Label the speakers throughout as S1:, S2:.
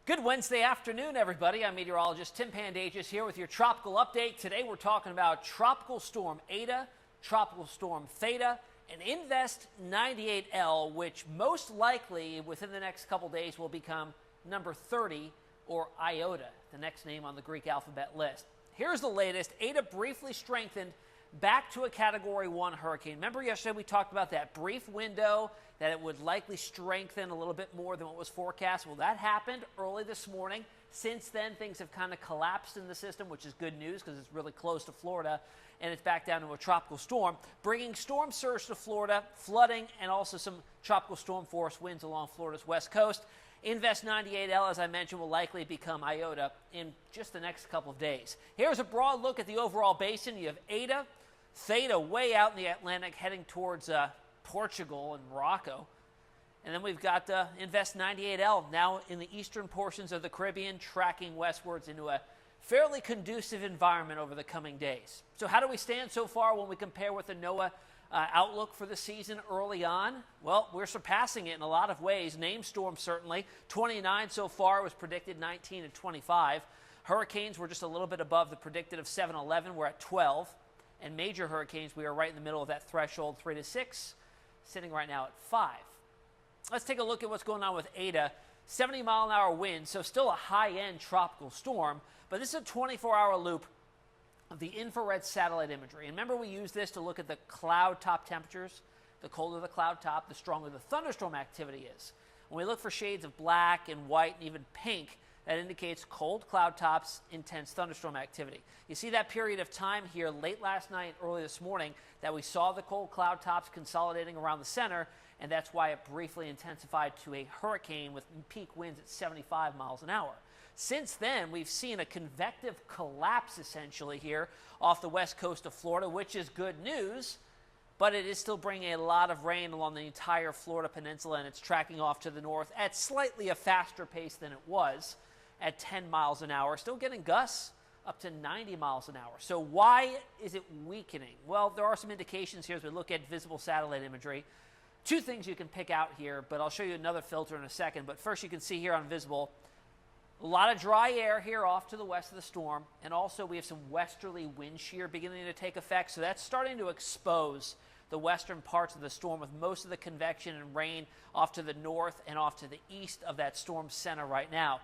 S1: Good Wednesday afternoon, everybody. I'm meteorologist Tim Pandages here with your tropical update. Today we're talking about Tropical Storm Eta, Tropical Storm Theta, and Invest 98L, which most likely within the next couple days will become number 30 or Iota, the next name on the Greek alphabet list. Here's the latest. Eta briefly strengthened back to a Category 1 hurricane. Remember yesterday we talked about that brief window that it would likely strengthen a little bit more than what was forecast. Well, that happened early this morning. Since then, things have kind of collapsed in the system, which is good news because it's really close to Florida, and it's back down to a tropical storm, bringing storm surge to Florida, flooding, and also some tropical storm force winds along Florida's west coast. Invest 98L, as I mentioned, will likely become Iota in just the next couple of days. Here's a broad look at the overall basin. You have Eta, Theta way out in the Atlantic heading towards Portugal and Morocco. And then we've got Invest 98L now in the eastern portions of the Caribbean, tracking westwards into a fairly conducive environment over the coming days. So how do we stand so far when we compare with the NOAA outlook for the season early on? Well, we're surpassing it in a lot of ways. Named storms certainly. 29 so far, was predicted 19 and 25. Hurricanes were just a little bit above the predicted of 7-11. We're at 12. And major hurricanes, we are right in the middle of that threshold, 3 to 6, sitting right now at 5. Let's take a look at what's going on with Eta. 70-mile-an-hour wind, so still a high-end tropical storm, but this is a 24-hour loop of the infrared satellite imagery. And remember, we use this to look at the cloud top temperatures. The colder the cloud top, the stronger the thunderstorm activity is. When we look for shades of black and white and even pink, that indicates cold cloud tops, intense thunderstorm activity. You see that period of time here late last night, early this morning, that we saw the cold cloud tops consolidating around the center, and that's why it briefly intensified to a hurricane with peak winds at 75 miles an hour. Since then, we've seen a convective collapse essentially here off the west coast of Florida, which is good news, but it is still bringing a lot of rain along the entire Florida peninsula, and it's tracking off to the north at slightly a faster pace than it was at 10 miles an hour, still getting gusts up to 90 miles an hour. So why is it weakening? Well, there are some indications here as we look at visible satellite imagery. Two things you can pick out here, but I'll show you another filter in a second. But first, you can see here on visible, a lot of dry air here off to the west of the storm, and also we have some westerly wind shear beginning to take effect, so that's starting to expose the western parts of the storm, with most of the convection and rain off to the north and off to the east of that storm center right now.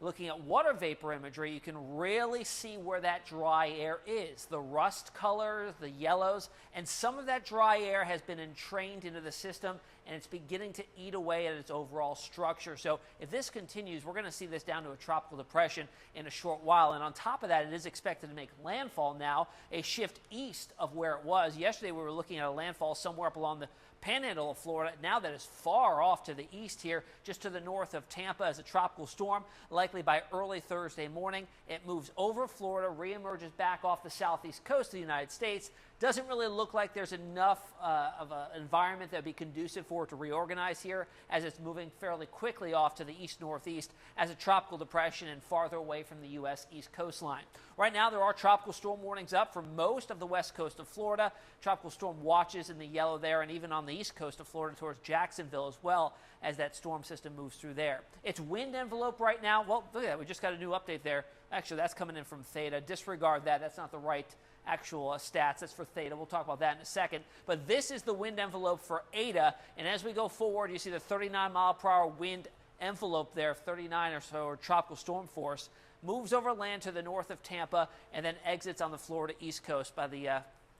S1: Looking at water vapor imagery, you can really see where that dry air is. The rust colors, the yellows, and some of that dry air has been entrained into the system, and it's beginning to eat away at its overall structure. So if this continues, we're going to see this down to a tropical depression in a short while. And on top of that, it is expected to make landfall now, a shift east of where it was. Yesterday, we were looking at a landfall somewhere up along the panhandle of Florida. Now that is far off to the east here, just to the north of Tampa as a tropical storm. Likely by early Thursday morning, it moves over Florida, reemerges back off the southeast coast of the United States. Doesn't really look like there's enough of an environment that would be conducive for it to reorganize here, as it's moving fairly quickly off to the east-northeast as a tropical depression and farther away from the U.S. east coastline. Right now, there are tropical storm warnings up for most of the west coast of Florida. Tropical storm watches in the yellow there, and even on the east coast of Florida towards Jacksonville as well, as that storm system moves through there. Its wind envelope right now, well, look at that. We just got a new update there. Actually, that's coming in from Theta. Disregard that. That's not the right actual stats. That's for Theta. We'll talk about that in a second. But this is the wind envelope for Eta. And as we go forward, you see the 39-mile-per-hour wind envelope there, 39 or so, or tropical storm force, moves over land to the north of Tampa and then exits on the Florida east coast by the,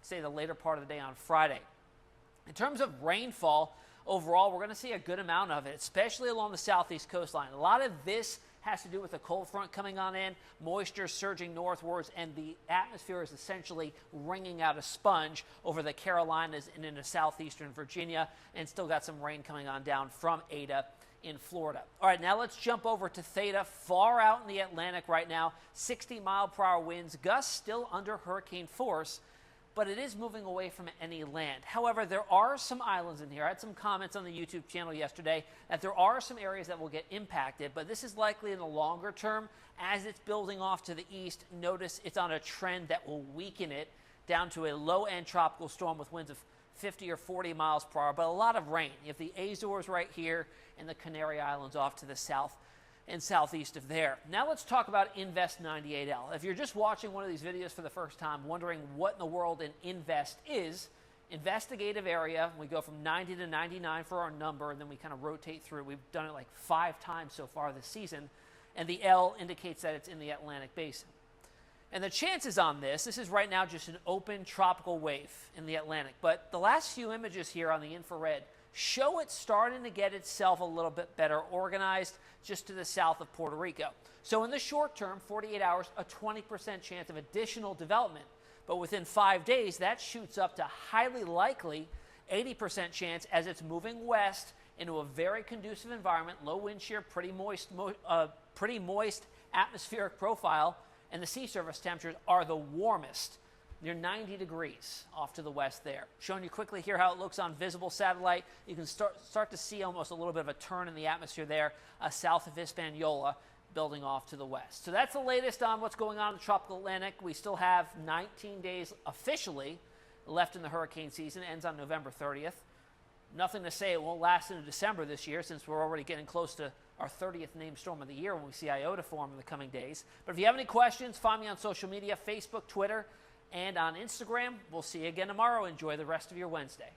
S1: say, the later part of the day on Friday. In terms of rainfall, overall, we're going to see a good amount of it, especially along the southeast coastline. A lot of this has to do with the cold front coming on in, moisture surging northwards, and the atmosphere is essentially wringing out a sponge over the Carolinas and into southeastern Virginia, and still got some rain coming on down from Eta in Florida. All right, now let's jump over to Theta, far out in the Atlantic right now, 60-mile-per-hour winds, gusts still under hurricane force, but it is moving away from any land. However, there are some islands in here. I had some comments on the YouTube channel yesterday that there are some areas that will get impacted, but this is likely in the longer term. As it's building off to the east, notice it's on a trend that will weaken it down to a low-end tropical storm with winds of 50 or 40 miles per hour, but a lot of rain. You have the Azores right here and the Canary Islands off to the south. and southeast of there. Now let's talk about Invest 98L. If you're just watching one of these videos for the first time, wondering what in the world an Invest is, investigative area, we go from 90 to 99 for our number, and then we kind of rotate through. We've done it like 5 times so far this season, and the L indicates that it's in the Atlantic Basin. And the chances on this is right now just an open tropical wave in the Atlantic, but the last few images here on the infrared show it starting to get itself a little bit better organized just to the south of Puerto Rico. So in the short term, 48 hours, a 20% chance of additional development. But within 5 days, that shoots up to highly likely 80% chance as it's moving west into a very conducive environment, low wind shear, pretty moist atmospheric profile, and the sea surface temperatures are the warmest, near 90 degrees off to the west there. Showing you quickly here how it looks on visible satellite. You can start to see almost a little bit of a turn in the atmosphere there, south of Hispaniola, building off to the west. So that's the latest on what's going on in the tropical Atlantic. We still have 19 days officially left in the hurricane season. It ends on November 30th. Nothing to say it won't last into December this year, since we're already getting close to our 30th named storm of the year when we see Iota form in the coming days. But if you have any questions, find me on social media, Facebook, Twitter, and on Instagram. We'll see you again tomorrow. Enjoy the rest of your Wednesday.